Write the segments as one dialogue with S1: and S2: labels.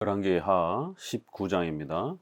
S1: 열왕기하 19장입니다.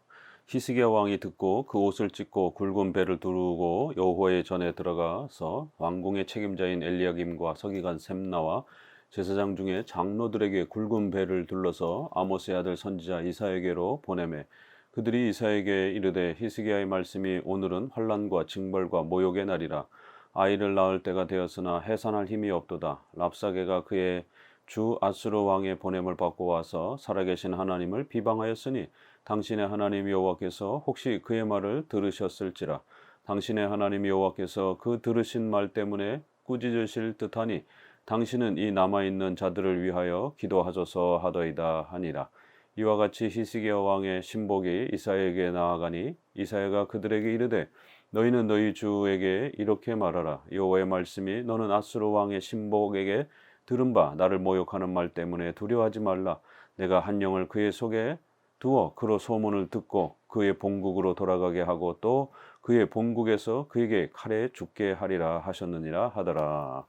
S1: 히스기야 왕이 듣고 그 옷을 찢고 굵은 배를 두르고 여호와의 전에 들어가서 왕궁의 책임자인 엘리야김과 서기관 셈나와 제사장 중에 장로들에게 굵은 배를 둘러서 아모스의 아들 선지자 이사야에게로 보내매 그들이 이사야에게 이르되 히스기야의 말씀이 오늘은 환난과 징벌과 모욕의 날이라. 아이를 낳을 때가 되었으나 해산할 힘이 없도다. 랍사게가 그의 주 아수르 왕의 보냄을 받고 와서 살아계신 하나님을 비방하였으니 당신의 하나님 여호와께서 혹시 그의 말을 들으셨을지라. 당신의 하나님 여호와께서 그 들으신 말 때문에 꾸짖으실 듯하니 당신은 이 남아있는 자들을 위하여 기도하소서 하더이다 하니라. 이와 같이 히스기야 왕의 신복이 이사야에게 나아가니 이사야가 그들에게 이르되 너희는 너희 주에게 이렇게 말하라. 여호와의 말씀이 너는 아수르 왕의 신복에게 들은 바 나를 모욕하는 말 때문에 두려워하지 말라. 내가 한 영을 그의 속에 두어 그로 소문을 듣고 그의 본국으로 돌아가게 하고 또 그의 본국에서 그에게 칼에 죽게 하리라 하셨느니라 하더라.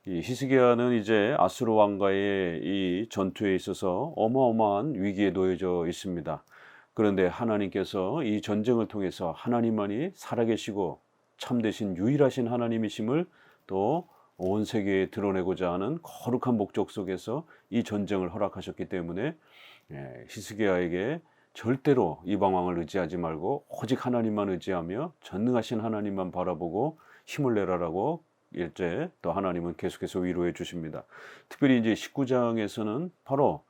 S1: 이 히스기야는 이제 아수르 왕과의 이 전투에 있어서 어마어마한 위기에 놓여져 있습니다. 그런데 하나님께서 이 전쟁을 통해서 하나님만이 살아계시고 참되신 유일하신 하나님이심을 또 온 세계에 드러내고자 하는 거룩한 목적 속에서 이 전쟁을 허락하셨기 때문에 히스기야에게 절대로 이방 왕을 의지하지 말고 오직 하나님만 의지하며 전능하신 하나님만 바라보고 힘을 내라라고 일제 또 하나님은 계속해서 위로해 주십니다. 특별히 이제 19장에서는 바로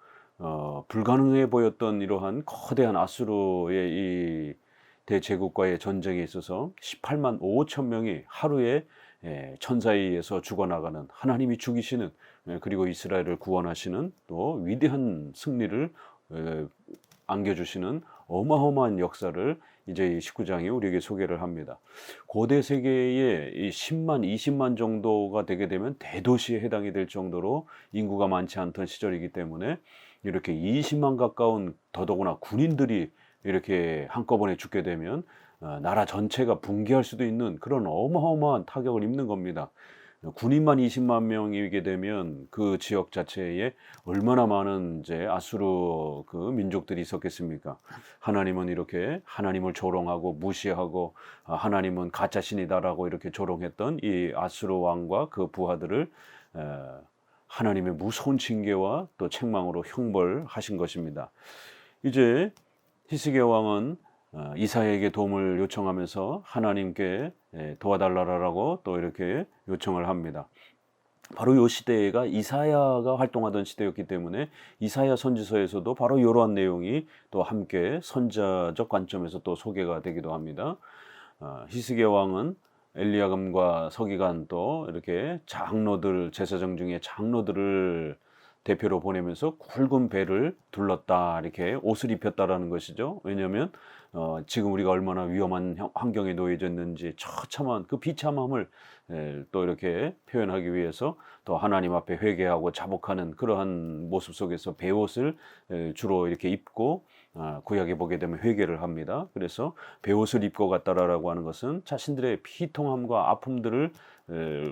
S1: 불가능해 보였던 이러한 거대한 아수르의 이 대제국과의 전쟁에 있어서 18만 5천 명이 하루에 천사에 의해서 죽어나가는 하나님이 죽이시는 그리고 이스라엘을 구원하시는 또 위대한 승리를 안겨주시는 어마어마한 역사를 이제 이 19장이 우리에게 소개를 합니다. 고대 세계의 이 10만, 20만 정도가 되게 되면 대도시에 해당이 될 정도로 인구가 많지 않던 시절이기 때문에 이렇게 20만 가까운 더더구나 군인들이 이렇게 한꺼번에 죽게 되면 나라 전체가 붕괴할 수도 있는 그런 어마어마한 타격을 입는 겁니다. 군인만 20만 명이게 되면 그 지역 자체에 얼마나 많은 이제 아수르 그 민족들이 있었겠습니까? 하나님은 이렇게 하나님을 조롱하고 무시하고 하나님은 가짜 신이다라고 이렇게 조롱했던 이 아수르 왕과 그 부하들을 하나님의 무서운 징계와 또 책망으로 형벌하신 것입니다. 이제 히스기야 왕은 이사야에게 도움을 요청하면서 하나님께 도와달라라고 또 이렇게 요청을 합니다. 바로 이 시대가 이사야가 활동하던 시대였기 때문에 이사야 선지서에서도 바로 이러한 내용이 또 함께 선자적 관점에서 또 소개가 되기도 합니다. 히스기야 왕은 엘리야금과 서기관 또 이렇게 장로들 제사장 중에 장로들을 대표로 보내면서 굵은 배를 둘렀다 이렇게 옷을 입혔다라는 것이죠. 왜냐하면 지금 우리가 얼마나 위험한 환경에 놓여졌는지 처참한 그 비참함을 또 이렇게 표현하기 위해서 또 하나님 앞에 회개하고 자복하는 그러한 모습 속에서 베옷을 주로 이렇게 입고 구약에 보게 되면 회개를 합니다. 그래서 베옷을 입고 갔다라고 하는 것은 자신들의 비통함과 아픔들을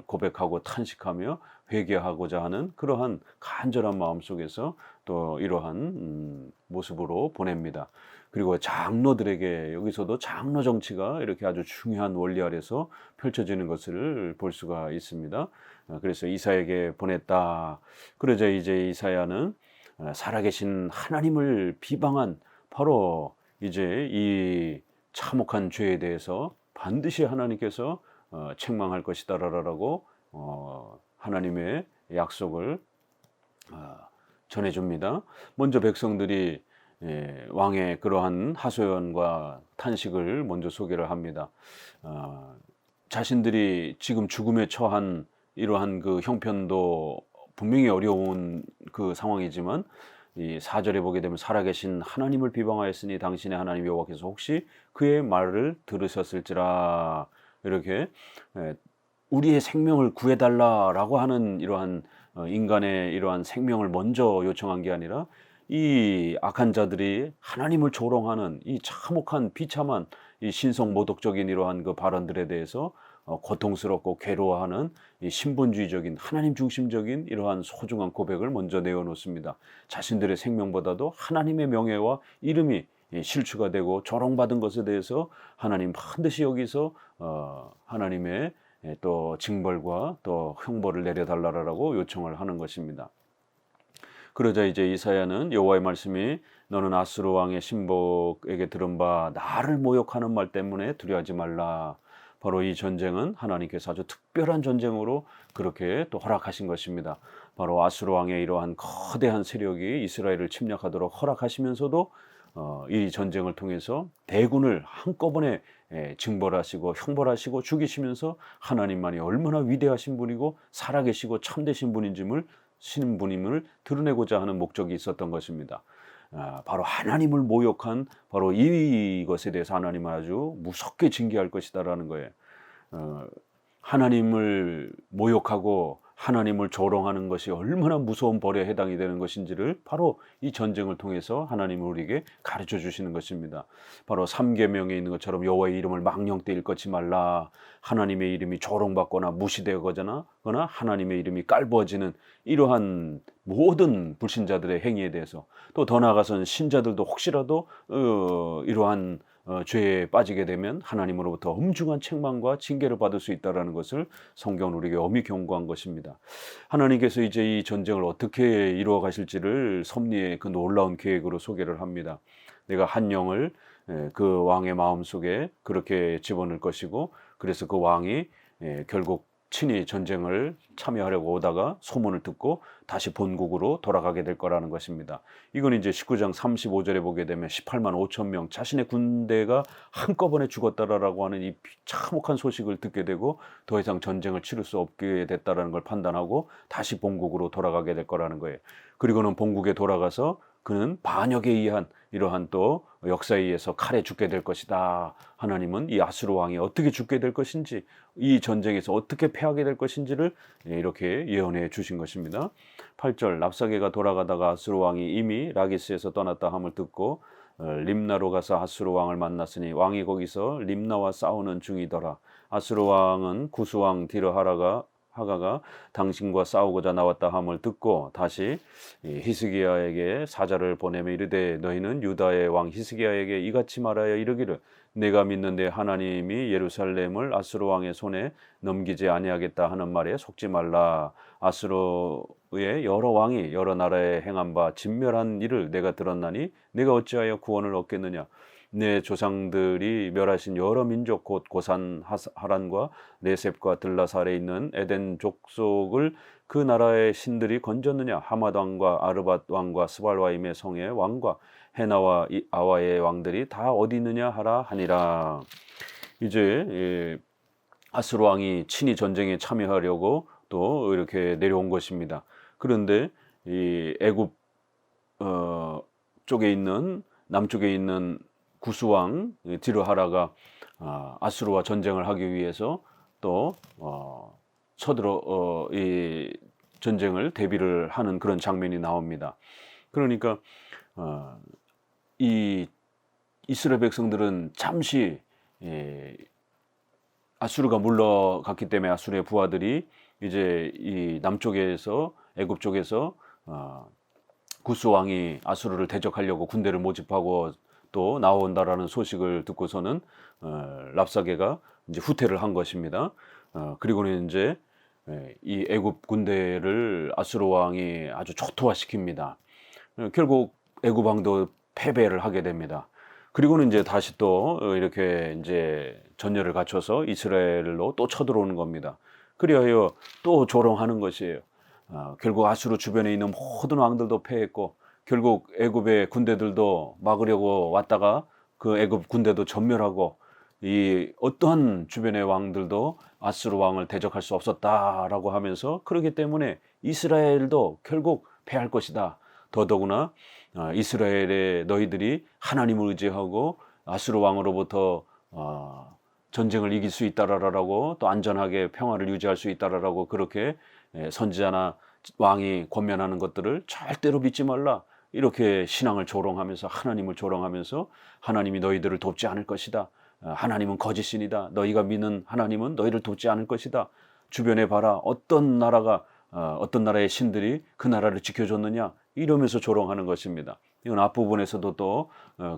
S1: 고백하고 탄식하며 회개하고자 하는 그러한 간절한 마음 속에서 또 이러한 모습으로 보냅니다. 그리고 장로들에게 여기서도 장로 정치가 이렇게 아주 중요한 원리 아래서 펼쳐지는 것을 볼 수가 있습니다. 그래서 이사야에게 보냈다. 그러자 이제 이사야는 살아계신 하나님을 비방한 바로 이제 이 참혹한 죄에 대해서 반드시 하나님께서 책망할 것이다라고 하나님의 약속을 전해줍니다. 먼저 백성들이 왕의 그러한 하소연과 탄식을 먼저 소개를 합니다. 자신들이 지금 죽음에 처한 이러한 그 형편도 분명히 어려운 그 상황이지만 이 4절에 보게 되면 살아계신 하나님을 비방하였으니 당신의 하나님 여호와께서 혹시 그의 말을 들으셨을지라 이렇게 우리의 생명을 구해달라라고 하는 이러한 인간의 이러한 생명을 먼저 요청한 게 아니라 이 악한 자들이 하나님을 조롱하는 이 참혹한 비참한 이 신성모독적인 이러한 그 발언들에 대해서 고통스럽고 괴로워하는 이 신분주의적인 하나님 중심적인 이러한 소중한 고백을 먼저 내어놓습니다. 자신들의 생명보다도 하나님의 명예와 이름이 실추가 되고 조롱받은 것에 대해서 하나님 반드시 여기서 하나님의 또 징벌과 또 형벌을 내려달라고 요청을 하는 것입니다. 그러자 이제 이사야는 여호와의 말씀이 너는 아수르 왕의 신복에게 들은 바 나를 모욕하는 말 때문에 두려워하지 말라. 바로 이 전쟁은 하나님께서 아주 특별한 전쟁으로 그렇게 또 허락하신 것입니다. 바로 아수르 왕의 이러한 거대한 세력이 이스라엘을 침략하도록 허락하시면서도 이 전쟁을 통해서 대군을 한꺼번에 징벌하시고 형벌하시고 죽이시면서 하나님만이 얼마나 위대하신 분이고 살아계시고 참되신 분임을 드러내고자 하는 목적이 있었던 것입니다. 바로 하나님을 모욕한 바로 이것에 대해서 하나님은 아주 무섭게 징계할 것이다라는 거예요. 하나님을 모욕하고 하나님을 조롱하는 것이 얼마나 무서운 벌에 해당이 되는 것인지를 바로 이 전쟁을 통해서 하나님은 우리에게 가르쳐 주시는 것입니다. 바로 3계명에 있는 것처럼 여호와의 이름을 망령되 일컫지 말라. 하나님의 이름이 조롱받거나 무시되거나 하나님의 이름이 깔보어지는 이러한 모든 불신자들의 행위에 대해서 또 더 나아가서는 신자들도 혹시라도 이러한 죄에 빠지게 되면 하나님으로부터 엄중한 책망과 징계를 받을 수 있다는 것을 성경은 우리에게 엄히 경고한 것입니다. 하나님께서 이제 이 전쟁을 어떻게 이루어 가실지를 섭리의 그 놀라운 계획으로 소개를 합니다. 내가 한 영을 그 왕의 마음속에 그렇게 집어넣을 것이고 그래서 그 왕이 결국 친히 전쟁을 참여하려고 오다가 소문을 듣고 다시 본국으로 돌아가게 될 거라는 것입니다. 이건 이제 19장 35절에 보게 되면 18만 5천 명 자신의 군대가 한꺼번에 죽었다라고 하는 이 참혹한 소식을 듣게 되고 더 이상 전쟁을 치를 수 없게 됐다라는 걸 판단하고 다시 본국으로 돌아가게 될 거라는 거예요. 그리고는 본국에 돌아가서 그는 반역에 의한 이러한 또 역사에 의해서 칼에 죽게 될 것이다. 하나님은 이 아수르 왕이 어떻게 죽게 될 것인지 이 전쟁에서 어떻게 패하게 될 것인지를 이렇게 예언해 주신 것입니다. 8절 랍사게가 돌아가다가 아수르 왕이 이미 라기스에서 떠났다 함을 듣고 림나로 가서 아수르 왕을 만났으니 왕이 거기서 림나와 싸우는 중이더라. 아수르 왕은 구스 왕 하가가 당신과 싸우고자 나왔다 함을 듣고 다시 히스기야에게 사자를 보내며 이르되 너희는 유다의 왕 히스기야에게 이같이 말하여 이르기를 내가 믿는 내 하나님이 예루살렘을 아수르 왕의 손에 넘기지 아니하겠다 하는 말에 속지 말라. 아수르의 여러 왕이 여러 나라에 행한 바 진멸한 일을 내가 들었나니 내가 어찌하여 구원을 얻겠느냐. 내 조상들이 멸하신 여러 민족 곧 고산 하란과 레셉과 들라살에 있는 에덴 족속을 그 나라의 신들이 건졌느냐. 하맛 왕과 아르밧 왕과 스발와임의 성의 왕과 헤나와 아와의 왕들이 다 어디 있느냐 하라 하니라. 이제 아수르 왕이 친히 전쟁에 참여하려고 또 이렇게 내려온 것입니다. 그런데 이 애굽 쪽에 있는 남쪽에 있는 구스왕 디르하라가 아수르와 전쟁을 하기 위해서 또 서들어 이 전쟁을 대비를 하는 그런 장면이 나옵니다. 그러니까 이 이스라엘 백성들은 잠시 아수르가 물러갔기 때문에 아수르의 부하들이 이제 이 남쪽에서 애굽 쪽에서 구스 왕이 아수르를 대적하려고 군대를 모집하고 또 나온다라는 소식을 듣고서는 랍사게가 이제 후퇴를 한 것입니다. 그리고는 이제 이 애굽 군대를 아수르 왕이 아주 초토화시킵니다. 결국 애굽 왕도 패배를 하게 됩니다. 그리고는 이제 다시 또 이렇게 이제 전열을 갖춰서 이스라엘로 또 쳐들어오는 겁니다. 그리하여 또 조롱하는 것이에요. 결국 아수르 주변에 있는 모든 왕들도 패했고 결국 애굽의 군대들도 막으려고 왔다가 그 애굽 군대도 전멸하고 이 어떠한 주변의 왕들도 아수르 왕을 대적할 수 없었다라고 하면서 그렇기 때문에 이스라엘도 결국 패할 것이다. 더더구나 이스라엘의 너희들이 하나님을 의지하고 아수르 왕으로부터 전쟁을 이길 수 있다라고 또 안전하게 평화를 유지할 수 있다라고 그렇게 선지자나 왕이 권면하는 것들을 절대로 믿지 말라. 이렇게 신앙을 조롱하면서 하나님을 조롱하면서 하나님이 너희들을 돕지 않을 것이다. 하나님은 거짓신이다. 너희가 믿는 하나님은 너희를 돕지 않을 것이다. 주변에 봐라. 어떤 나라의 신들이 그 나라를 지켜줬느냐. 이러면서 조롱하는 것입니다. 이건 앞부분에서도 또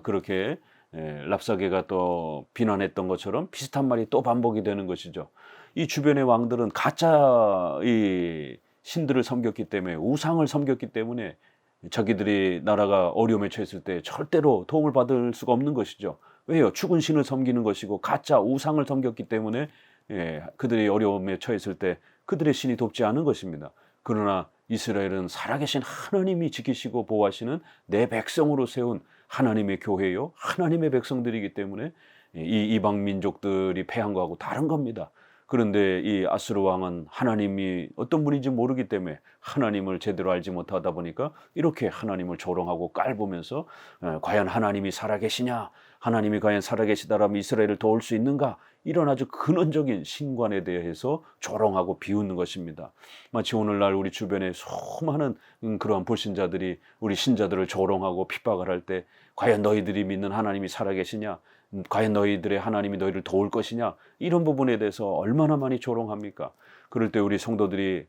S1: 그렇게 랍사게가 또 비난했던 것처럼 비슷한 말이 또 반복이 되는 것이죠. 이 주변의 왕들은 가짜 이 신들을 섬겼기 때문에, 우상을 섬겼기 때문에 자기들이 나라가 어려움에 처했을 때 절대로 도움을 받을 수가 없는 것이죠. 왜요? 죽은 신을 섬기는 것이고 가짜 우상을 섬겼기 때문에 그들이 어려움에 처했을 때 그들의 신이 돕지 않은 것입니다. 그러나 이스라엘은 살아계신 하나님이 지키시고 보호하시는 내 백성으로 세운 하나님의 교회요, 하나님의 백성들이기 때문에 이 이방 민족들이 패한 거하고 다른 겁니다. 그런데 이 아수르 왕은 하나님이 어떤 분인지 모르기 때문에 하나님을 제대로 알지 못하다 보니까 이렇게 하나님을 조롱하고 깔보면서 과연 하나님이 살아계시냐, 하나님이 과연 살아계시다라면 이스라엘을 도울 수 있는가, 이런 아주 근원적인 신관에 대해서 조롱하고 비웃는 것입니다. 마치 오늘날 우리 주변에 수많은 그러한 불신자들이 우리 신자들을 조롱하고 핍박을 할 때 과연 너희들이 믿는 하나님이 살아계시냐, 과연 너희들의 하나님이 너희를 도울 것이냐, 이런 부분에 대해서 얼마나 많이 조롱합니까? 그럴 때 우리 성도들이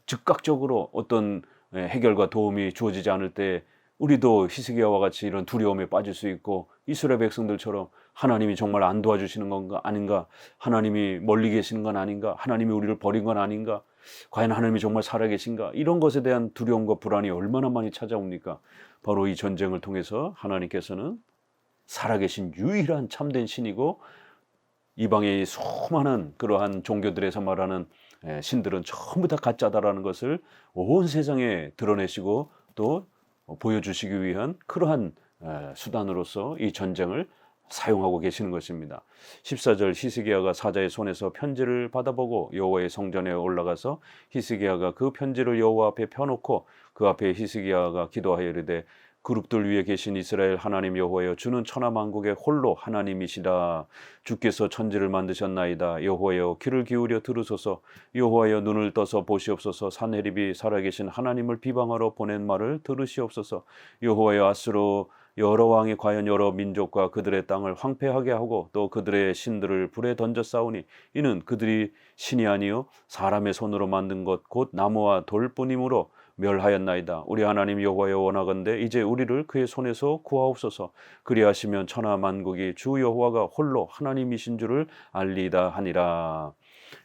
S1: 즉각적으로 어떤 해결과 도움이 주어지지 않을 때 우리도 히스기야와 같이 이런 두려움에 빠질 수 있고, 이스라엘 백성들처럼 하나님이 정말 안 도와주시는 건가 아닌가, 하나님이 멀리 계시는 건 아닌가, 하나님이 우리를 버린 건 아닌가, 과연 하나님이 정말 살아계신가, 이런 것에 대한 두려움과 불안이 얼마나 많이 찾아옵니까? 바로 이 전쟁을 통해서 하나님께서는 살아계신 유일한 참된 신이고, 이방의 수많은 그러한 종교들에서 말하는 신들은 전부 다 가짜다라는 것을 온 세상에 드러내시고 또 보여주시기 위한 그러한 수단으로서 이 전쟁을 사용하고 계시는 것입니다. 14절, 히스기야가 사자의 손에서 편지를 받아보고 여호와의 성전에 올라가서 히스기야가 그 편지를 여호와 앞에 펴놓고 그 앞에 히스기야가 기도하여 이르되, 그룹들 위에 계신 이스라엘 하나님 여호와여, 주는 천하 만국의 홀로 하나님이시라. 주께서 천지를 만드셨나이다. 여호와여, 귀를 기울여 들으소서. 여호와여, 눈을 떠서 보시옵소서. 산헤립이 살아계신 하나님을 비방하러 보낸 말을 들으시옵소서. 여호와여, 아수르 여러 왕이 과연 여러 민족과 그들의 땅을 황폐하게 하고 또 그들의 신들을 불에 던져 싸우니, 이는 그들이 신이 아니요 사람의 손으로 만든 것 곧 나무와 돌뿐이므로 멸하였나이다. 우리 하나님 여호와여, 원하건대 이제 우리를 그의 손에서 구하옵소서. 그리하시면 천하 만국이 주 여호와가 홀로 하나님이신 줄을 알리다 하니라.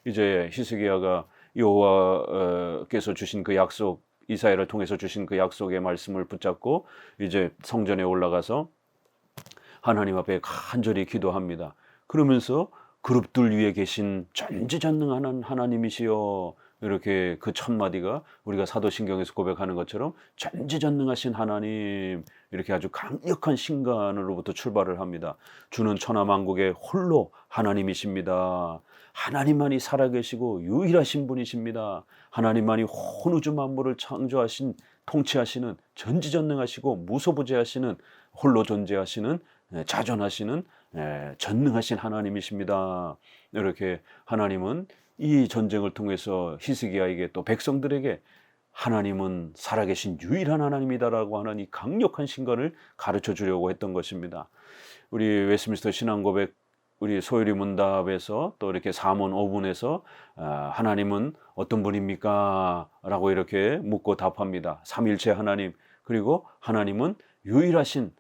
S1: 이제 히스기야가 여호와께서 주신 그 약속, 이사야를 통해서 주신 그 약속의 말씀을 붙잡고 이제 성전에 올라가서 하나님 앞에 간절히 기도합니다. 그러면서 그룹들 위에 계신 전지전능한 하나님이시여, 이렇게 그 첫 마디가 우리가 사도신경에서 고백하는 것처럼 전지전능하신 하나님, 이렇게 아주 강력한 신간으로부터 출발을 합니다. 주는 천하만국의 홀로 하나님이십니다. 하나님만이 살아계시고 유일하신 분이십니다. 하나님만이 온 우주 만물을 창조하신, 통치하시는, 전지전능하시고 무소부재하시는, 홀로 존재하시는, 자존하시는, 전능하신 하나님이십니다. 이렇게 하나님은 이 전쟁을 통해서 히스기야에게 또 백성들에게 하나님은 살아계신 유일한 하나님이다라고 하는 이 강력한 신간을 가르쳐 주려고 했던 것입니다. 우리 웨스트민스터 신앙고백, 우리 소요리 문답에서 또 이렇게 사문 5분에서 하나님은 어떤 분입니까? 라고 이렇게 묻고 답합니다. 삼일체 하나님, 그리고 하나님은 유일하신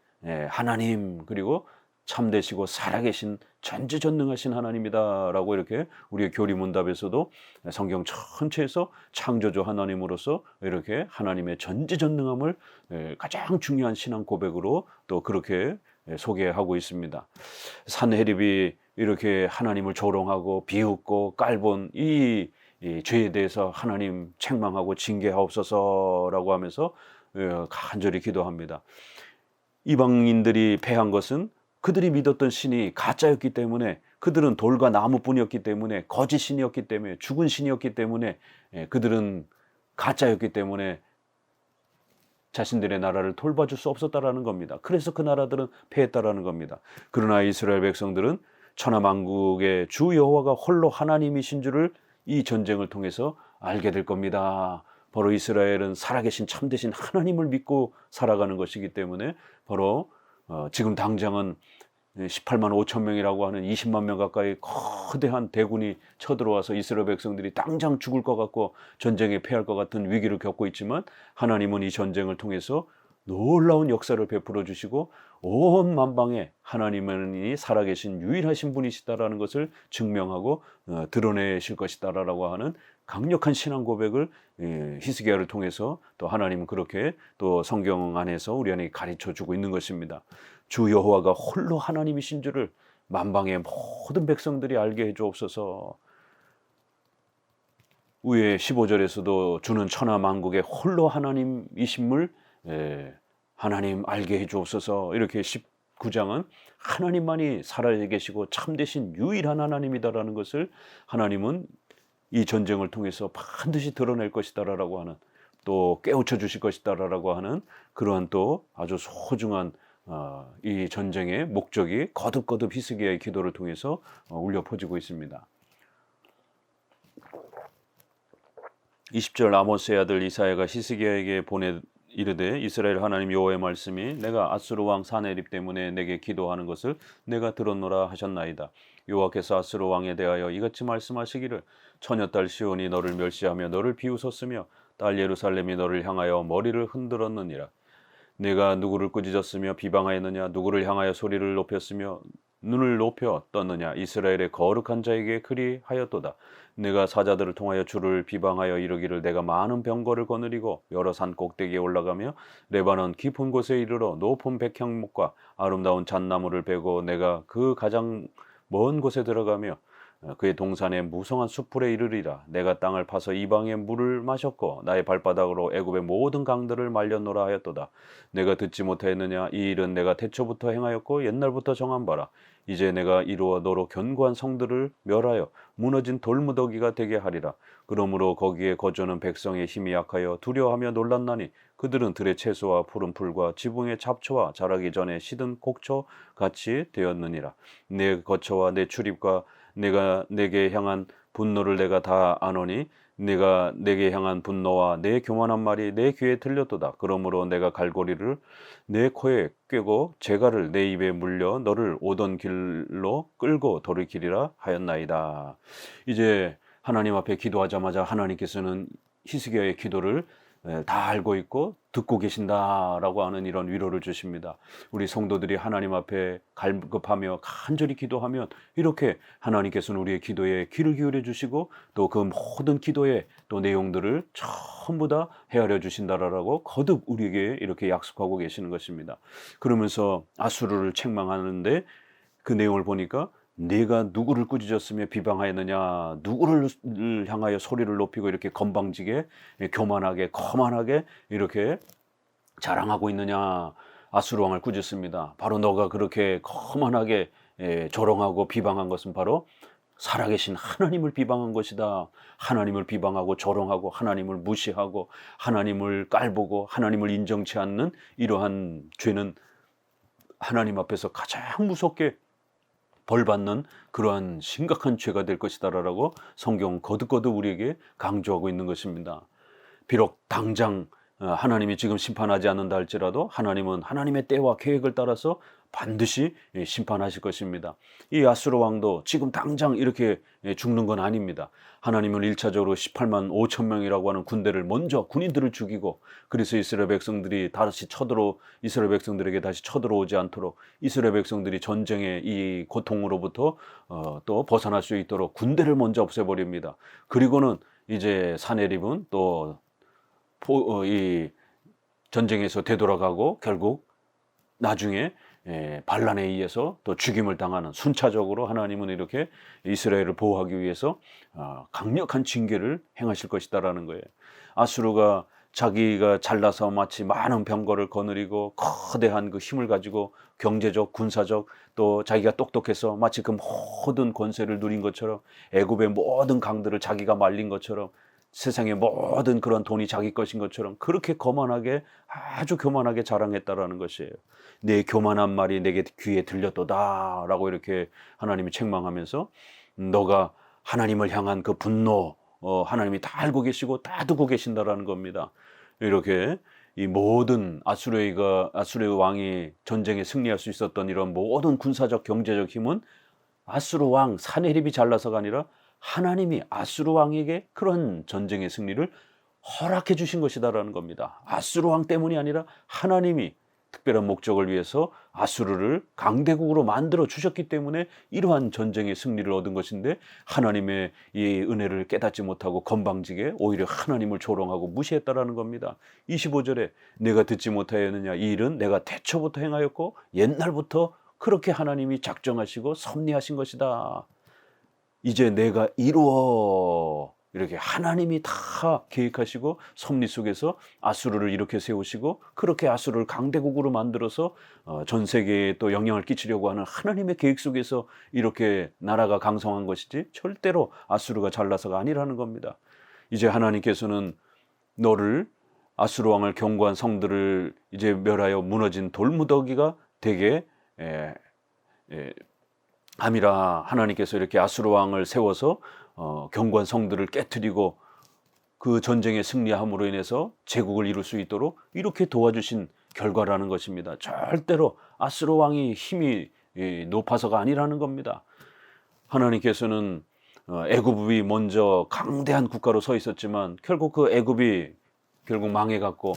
S1: 하나님, 그리고 참되시고 살아계신 전지전능하신 하나님이다 라고 이렇게 우리의 교리 문답에서도 성경 전체에서 창조주 하나님으로서 이렇게 하나님의 전지전능함을 가장 중요한 신앙 고백으로 또 그렇게 소개하고 있습니다. 산헤립이 이렇게 하나님을 조롱하고 비웃고 깔본 이 죄에 대해서 하나님 책망하고 징계하옵소서라고 하면서 간절히 기도합니다. 이방인들이 패한 것은 그들이 믿었던 신이 가짜였기 때문에, 그들은 돌과 나무뿐이었기 때문에, 거짓 신이었기 때문에, 죽은 신이었기 때문에, 그들은 가짜였기 때문에 자신들의 나라를 돌봐줄 수 없었다라는 겁니다. 그래서 그 나라들은 패했다라는 겁니다. 그러나 이스라엘 백성들은 천하만국의 주 여호와가 홀로 하나님이신 줄을 이 전쟁을 통해서 알게 될 겁니다. 바로 이스라엘은 살아계신 참되신 하나님을 믿고 살아가는 것이기 때문에 바로 지금 당장은 18만 5천 명이라고 하는 20만 명 가까이 거대한 대군이 쳐들어와서 이스라엘 백성들이 당장 죽을 것 같고 전쟁에 패할 것 같은 위기를 겪고 있지만 하나님은 이 전쟁을 통해서 놀라운 역사를 베풀어 주시고 온 만방에 하나님은 살아계신 유일하신 분이시다라는 것을 증명하고 드러내실 것이다라고 하는 강력한 신앙 고백을 히스기야를 통해서 또 하나님은 그렇게 또 성경 안에서 우리에게 가르쳐 주고 있는 것입니다. 주 여호와가 홀로 하나님이신 줄을 만방의 모든 백성들이 알게 해 주옵소서. 위에 15절에서도 주는 천하 만국의 홀로 하나님이심을 하나님 알게 해 주옵소서. 이렇게 19장은 하나님만이 살아계시고 참되신 유일한 하나님이다라는 것을 하나님은 이 전쟁을 통해서 반드시 드러낼 것이다라고 하는, 또 깨우쳐 주실 것이다라고 하는 그러한 또 아주 소중한 이 전쟁의 목적이 거듭거듭 히스기야의 기도를 통해서 울려 퍼지고 있습니다. 20절 아모스의 아들 이사야가 히스기야에게 보내 이르되 이스라엘 하나님 여호와의 말씀이 내가 아수르 왕 사네립 때문에 내게 기도하는 것을 내가 들었노라 하셨나이다. 여호와께서 아수르 왕에 대하여 이같이 말씀하시기를 처녀딸 시온이 너를 멸시하며 너를 비웃었으며 딸 예루살렘이 너를 향하여 머리를 흔들었느니라. 내가 누구를 꾸짖었으며 비방하였느냐? 누구를 향하여 소리를 높였으며 눈을 높여 떴느냐? 이스라엘의 거룩한 자에게 그리하였도다. 내가 사자들을 통하여 주를 비방하여 이르기를 내가 많은 병거를 거느리고 여러 산 꼭대기에 올라가며 레바논 깊은 곳에 이르러 높은 백향목과 아름다운 잣나무를 베고 내가 그 가장 먼 곳에 들어가며 그의 동산에 무성한 숲풀에 이르리라. 내가 땅을 파서 이방의 물을 마셨고 나의 발바닥으로 애굽의 모든 강들을 말렸노라 하였도다. 내가 듣지 못하였느냐? 이 일은 내가 태초부터 행하였고 옛날부터 정한 바라. 이제 내가 이루어 너로 견고한 성들을 멸하여 무너진 돌무더기가 되게 하리라. 그러므로 거기에 거주하는 백성의 힘이 약하여 두려워하며 놀랐나니 그들은 들의 채소와 푸른 풀과 지붕의 잡초와 자라기 전에 시든 곡초 같이 되었느니라. 내 거처와 내 출입과 내가 내게 향한 분노를 내가 다 아노니 내가 내게 향한 분노와 내 교만한 말이 내 귀에 들렸도다. 그러므로 내가 갈고리를 내 코에 꿰고 재갈을 내 입에 물려 너를 오던 길로 끌고 돌이키리라 하였나이다. 이제 하나님 앞에 기도하자마자 하나님께서는 히스기야의 기도를 다 알고 있고 듣고 계신다라고 하는 이런 위로를 주십니다. 우리 성도들이 하나님 앞에 갈급하며 간절히 기도하면 이렇게 하나님께서는 우리의 기도에 귀를 기울여 주시고 또 그 모든 기도의 또 내용들을 전부 다 헤아려 주신다라고 거듭 우리에게 이렇게 약속하고 계시는 것입니다. 그러면서 아수르를 책망하는데 그 내용을 보니까 네가 누구를 꾸짖었으며 비방하였느냐? 누구를 향하여 소리를 높이고 이렇게 건방지게 교만하게 거만하게 이렇게 자랑하고 있느냐? 아수르 왕을 꾸짖습니다. 바로 너가 그렇게 거만하게 조롱하고 비방한 것은 바로 살아계신 하나님을 비방한 것이다. 하나님을 비방하고 조롱하고 하나님을 무시하고 하나님을 깔보고 하나님을 인정치 않는 이러한 죄는 하나님 앞에서 가장 무섭게 벌받는 그러한 심각한 죄가 될 것이다라고 성경은 거듭거듭 우리에게 강조하고 있는 것입니다. 비록 당장 하나님이 지금 심판하지 않는다 할지라도 하나님은 하나님의 때와 계획을 따라서 반드시 심판하실 것입니다. 이 아수르 왕도 지금 당장 이렇게 죽는 건 아닙니다. 하나님은 1차적으로 18만 5천 명이라고 하는 군대를 먼저 군인들을 죽이고 그래서 이스라엘 백성들이 다시 이스라엘 백성들에게 다시 쳐들어오지 않도록 이스라엘 백성들이 전쟁의 이 고통으로부터 또 벗어날 수 있도록 군대를 먼저 없애버립니다. 그리고는 이제 사네립은 또 이 전쟁에서 되돌아가고 결국 나중에 반란에 의해서 또 죽임을 당하는 순차적으로 하나님은 이렇게 이스라엘을 보호하기 위해서 강력한 징계를 행하실 것이다라는 거예요. 아수르가 자기가 잘나서 마치 많은 병거를 거느리고 거대한 그 힘을 가지고 경제적, 군사적 또 자기가 똑똑해서 마치 그 모든 권세를 누린 것처럼 애굽의 모든 강들을 자기가 말린 것처럼 세상의 모든 그런 돈이 자기 것인 것처럼 그렇게 거만하게 아주 교만하게 자랑했다라는 것이에요. 내 교만한 말이 내게 귀에 들렸도다 라고 이렇게 하나님이 책망하면서 너가 하나님을 향한 그 분노 하나님이 다 알고 계시고 다 듣고 계신다라는 겁니다. 이렇게 이 모든 아수르의 왕이 전쟁에 승리할 수 있었던 이런 모든 군사적 경제적 힘은 아수르 왕 사네립이 잘나서가 아니라 하나님이 아수르 왕에게 그런 전쟁의 승리를 허락해 주신 것이다라는 겁니다. 아수르 왕 때문이 아니라 하나님이 특별한 목적을 위해서 아수르를 강대국으로 만들어 주셨기 때문에 이러한 전쟁의 승리를 얻은 것인데, 하나님의 이 은혜를 깨닫지 못하고 건방지게 오히려 하나님을 조롱하고 무시했다라는 겁니다. 25절에 내가 듣지 못하였느냐, 이 일은 내가 태초부터 행하였고 옛날부터 그렇게 하나님이 작정하시고 섭리하신 것이다. 이제 내가 이루어. 이렇게 하나님이 다 계획하시고 섭리 속에서 아수르를 이렇게 세우시고 그렇게 아수르를 강대국으로 만들어서 전 세계에 또 영향을 끼치려고 하는 하나님의 계획 속에서 이렇게 나라가 강성한 것이지 절대로 아수르가 잘나서가 아니라는 겁니다. 이제 하나님께서는 너를, 아수르 왕을 경고한 성들을 이제 멸하여 무너진 돌무더기가 되게 함이라. 하나님께서 이렇게 아수르 왕을 세워서 견고한 성들을 깨트리고 그 전쟁에 승리함으로 인해서 제국을 이룰 수 있도록 이렇게 도와주신 결과라는 것입니다. 절대로 아수르 왕이 힘이 높아서가 아니라는 겁니다. 하나님께서는 애굽이 먼저 강대한 국가로 서 있었지만 결국 그 애굽이 결국 망해갔고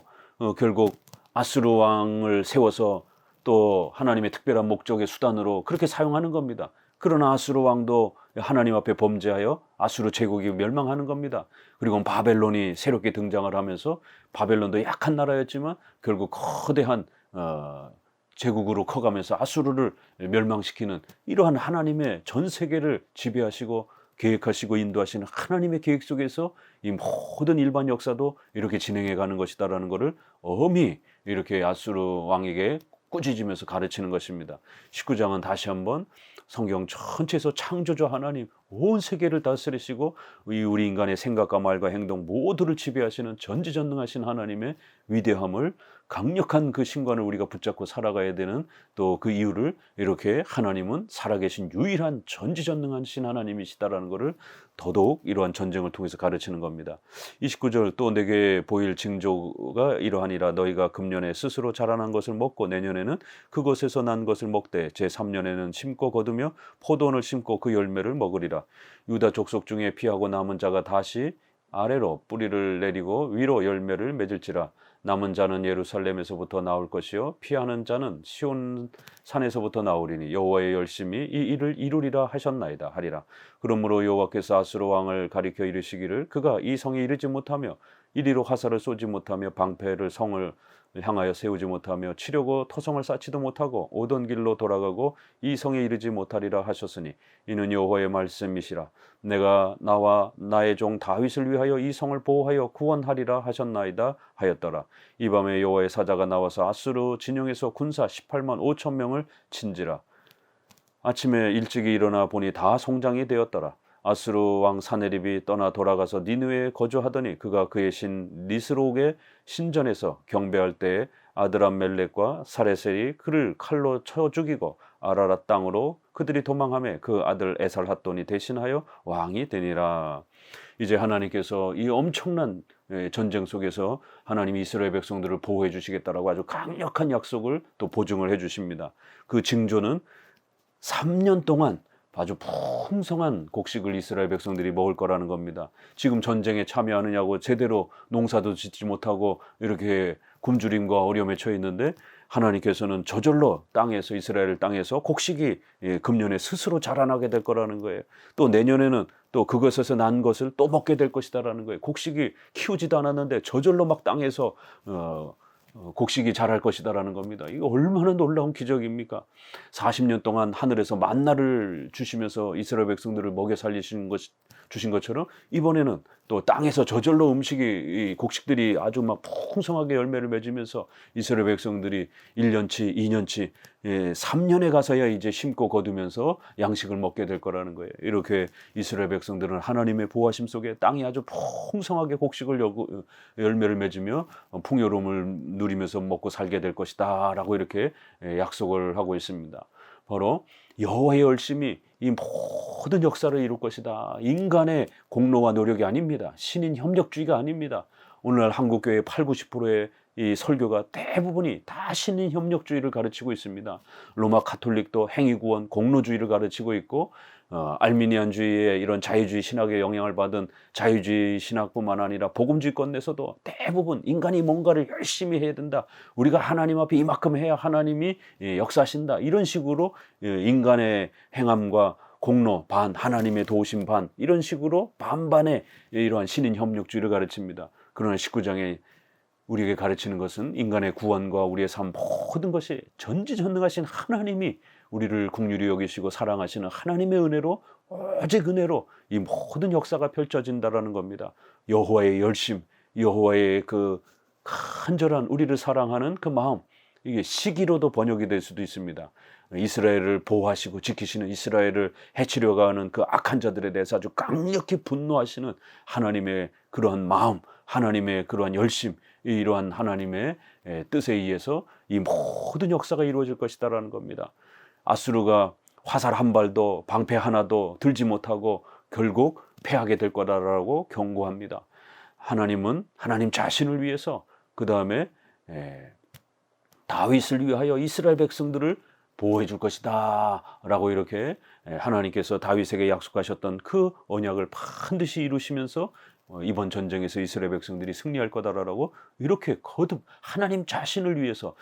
S1: 결국 아수르 왕을 세워서 또 하나님의 특별한 목적의 수단으로 그렇게 사용하는 겁니다. 그러나 아수르 왕도 하나님 앞에 범죄하여 아수르 제국이 멸망하는 겁니다. 그리고 바벨론이 새롭게 등장을 하면서 바벨론도 약한 나라였지만 결국 거대한 제국으로 커가면서 아수르를 멸망시키는 이러한 하나님의 전 세계를 지배하시고 계획하시고 인도하시는 하나님의 계획 속에서 이 모든 일반 역사도 이렇게 진행해 가는 것이다라는 것을 엄히 이렇게 아수르 왕에게 꾸짖으면서 가르치는 것입니다. 19장은 다시 한번 성경 전체에서 창조주 하나님, 온 세계를 다스리시고 우리 인간의 생각과 말과 행동 모두를 지배하시는 전지전능하신 하나님의 위대함을, 강력한 그 신관을 우리가 붙잡고 살아가야 되는 또 그 이유를 이렇게 하나님은 살아계신 유일한 전지전능하신 하나님이시다라는 것을 더더욱 이러한 전쟁을 통해서 가르치는 겁니다. 29절 또 내게 보일 징조가 이러하니라. 너희가 금년에 스스로 자라난 것을 먹고 내년에는 그것에서 난 것을 먹되 제3년에는 심고 거두며 포도원을 심고 그 열매를 먹으리라. 유다 족속 중에 피하고 남은 자가 다시 아래로 뿌리를 내리고 위로 열매를 맺을지라. 남은 자는 예루살렘에서부터 나올 것이요 피하는 자는 시온 산에서부터 나오리니 여호와의 열심히 이 일을 이루리라 하셨나이다 하리라. 그러므로 여호와께서 아수르 왕을 가리켜 이르시기를 그가 이 성에 이르지 못하며 이리로 화살을 쏘지 못하며 방패를 성을 향하여 세우지 못하며 치려고 토성을 쌓지도 못하고 오던 길로 돌아가고 이 성에 이르지 못하리라 하셨으니 이는 여호와의 말씀이시라. 내가 나와 나의 종 다윗을 위하여 이 성을 보호하여 구원하리라 하셨나이다 하였더라. 이 밤에 여호와의 사자가 나와서 아수르 진영에서 군사 18만 5천 명을 친지라. 아침에 일찍이 일어나 보니 다 송장이 되었더라. 아수르 왕 사네립이 떠나 돌아가서 니느웨에 거주하더니 그가 그의 신 니스록의 신전에서 경배할 때에 아드람멜렉과 사레셀이 그를 칼로 쳐 죽이고 아라랏 땅으로 그들이 도망하며 그 아들 에살핫돈이 대신하여 왕이 되니라. 이제 하나님께서 이 엄청난 전쟁 속에서 하나님이 이스라엘 백성들을 보호해 주시겠다라고 아주 강력한 약속을 또 보증을 해 주십니다. 그 징조는 3년 동안 아주 풍성한 곡식을 이스라엘 백성들이 먹을 거라는 겁니다. 지금 전쟁에 참여하느냐고 제대로 농사도 짓지 못하고 이렇게 굶주림과 어려움에 처해 있는데 하나님께서는 저절로 땅에서, 이스라엘 땅에서 곡식이 금년에 스스로 자라나게 될 거라는 거예요. 또 내년에는 또 그것에서 난 것을 또 먹게 될 것이다라는 거예요. 곡식이 키우지도 않았는데 저절로 막 땅에서 곡식이 자랄 것이다라는 겁니다. 이거 얼마나 놀라운 기적입니까? 40년 동안 하늘에서 만나를 주시면서 이스라엘 백성들을 먹여 주신 것처럼 이번에는 또 땅에서 저절로 이 곡식들이 아주 막 풍성하게 열매를 맺으면서 이스라엘 백성들이 1년치, 2년치, 3년에 가서야 이제 심고 거두면서 양식을 먹게 될 거라는 거예요. 이렇게 이스라엘 백성들은 하나님의 보호하심 속에 땅이 아주 풍성하게 곡식을 열매를 맺으며 풍요로움을 누리면서 먹고 살게 될 것이다 라고 이렇게 약속을 하고 있습니다. 바로 여호와의 열심이 이 모든 역사를 이룰 것이다. 인간의 공로와 노력이 아닙니다. 신인 협력주의가 아닙니다. 오늘날 한국교회의 80, 90%의 이 설교가 대부분이 다 신인 협력주의를 가르치고 있습니다. 로마 가톨릭도 행위구원, 공로주의를 가르치고 있고 알미니안주의의 이런 자유주의 신학의 영향을 받은 자유주의 신학뿐만 아니라 복음주의권 내에서도 대부분 인간이 뭔가를 열심히 해야 된다. 우리가 하나님 앞에 이만큼 해야 하나님이 역사하신다. 이런 식으로 인간의 행함과 공로 반, 하나님의 도우심 반, 이런 식으로 반반의 이러한 신인 협력주의를 가르칩니다. 그러나 19장에 우리에게 가르치는 것은 인간의 구원과 우리의 삶 모든 것이 전지전능하신 하나님이 우리를 긍휼히 여기시고 사랑하시는 하나님의 은혜로, 오직 은혜로 이 모든 역사가 펼쳐진다라는 겁니다. 여호와의 열심, 여호와의 그 간절한 우리를 사랑하는 그 마음, 이게 시기로도 번역이 될 수도 있습니다. 이스라엘을 보호하시고 지키시는, 이스라엘을 해치려고 하는 그 악한 자들에 대해서 아주 강력히 분노하시는 하나님의 그러한 마음, 하나님의 그러한 열심, 이러한 하나님의 뜻에 의해서 이 모든 역사가 이루어질 것이다라는 겁니다. 아수르가 화살 한 발도 방패 하나도 들지 못하고 결국 패하게 될 거다라고 경고합니다. 하나님은 하나님 자신을 위해서, 그 다음에 다윗을 위하여 이스라엘 백성들을 보호해 줄 것이다 라고 이렇게 하나님께서 다윗에게 약속하셨던 그 언약을 반드시 이루시면서 이번 전쟁에서 이스라엘 백성들이 승리할 거다라고 이렇게 거듭 하나님 자신을 위해서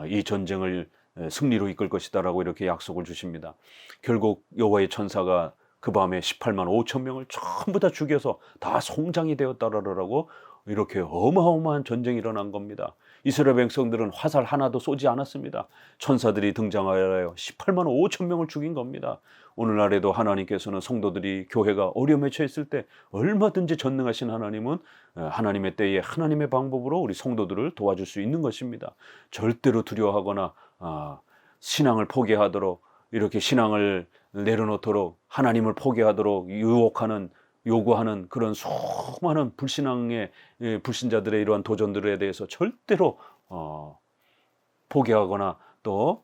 S1: 이 전쟁을 승리로 이끌 것이다라고 이렇게 약속을 주십니다. 결국 여호와의 천사가 그 밤에 18만 5천 명을 전부 다 죽여서 다 송장이 되었다라고 이렇게 어마어마한 전쟁이 일어난 겁니다. 이스라엘 백성들은 화살 하나도 쏘지 않았습니다. 천사들이 등장하여 18만 5천 명을 죽인 겁니다. 오늘날에도 하나님께서는 성도들이, 교회가 어려움에 처했을 때 얼마든지 전능하신 하나님은 하나님의 때에 하나님의 방법으로 우리 성도들을 도와줄 수 있는 것입니다. 절대로 두려워하거나 신앙을 포기하도록, 이렇게 신앙을 내려놓도록, 하나님을 포기하도록 요구하는 그런 수많은 불신자들의 이러한 도전들에 대해서 절대로 포기하거나 또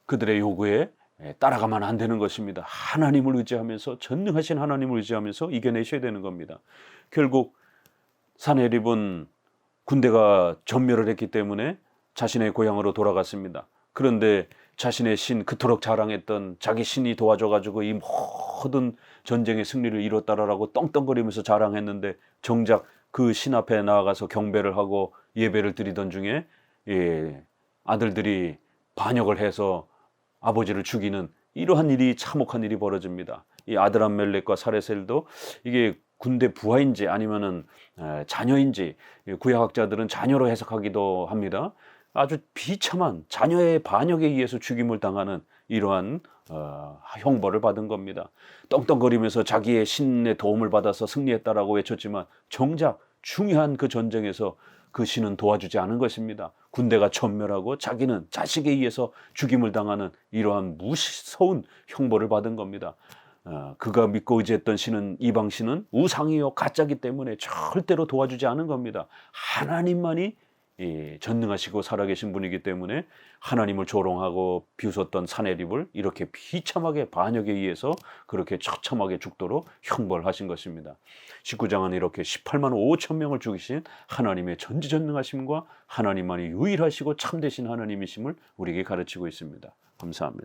S1: 그들의 요구에 따라가면 안 되는 것입니다. 하나님을 의지하면서, 전능하신 하나님을 의지하면서 이겨내셔야 되는 겁니다. 결국 사내립은 군대가 전멸을 했기 때문에 자신의 고향으로 돌아갔습니다. 그런데 자신의 신, 그토록 자랑했던 자기 신이 도와줘가지고 이 모든 전쟁의 승리를 이뤘다라고 떵떵거리면서 자랑했는데, 정작 그 신 앞에 나아가서 경배를 하고 예배를 드리던 중에 아들들이 반역을 해서 아버지를 죽이는 이러한 일이, 참혹한 일이 벌어집니다. 이 아드람멜렉과 사레셀도 이게 군대 부하인지 아니면은 자녀인지, 구약학자들은 자녀로 해석하기도 합니다. 아주 비참한 자녀의 반역에 의해서 죽임을 당하는 이러한 형벌을 받은 겁니다. 떵떵거리면서 자기의 신의 도움을 받아서 승리했다라고 외쳤지만 정작 중요한 그 전쟁에서 그 신은 도와주지 않은 것입니다. 군대가 전멸하고 자기는 자식에 의해서 죽임을 당하는 이러한 무서운 형벌을 받은 겁니다. 그가 믿고 의지했던 신은, 이방 신은 우상이요 가짜기 때문에 절대로 도와주지 않은 겁니다. 하나님만이 전능하시고 살아계신 분이기 때문에 하나님을 조롱하고 비웃었던 사내립을 이렇게 비참하게 반역에 의해서 그렇게 처참하게 죽도록 형벌하신 것입니다. 19장은 이렇게 18만 5천 명을 죽이신 하나님의 전지전능하심과 하나님만이 유일하시고 참되신 하나님이심을 우리에게 가르치고 있습니다. 감사합니다.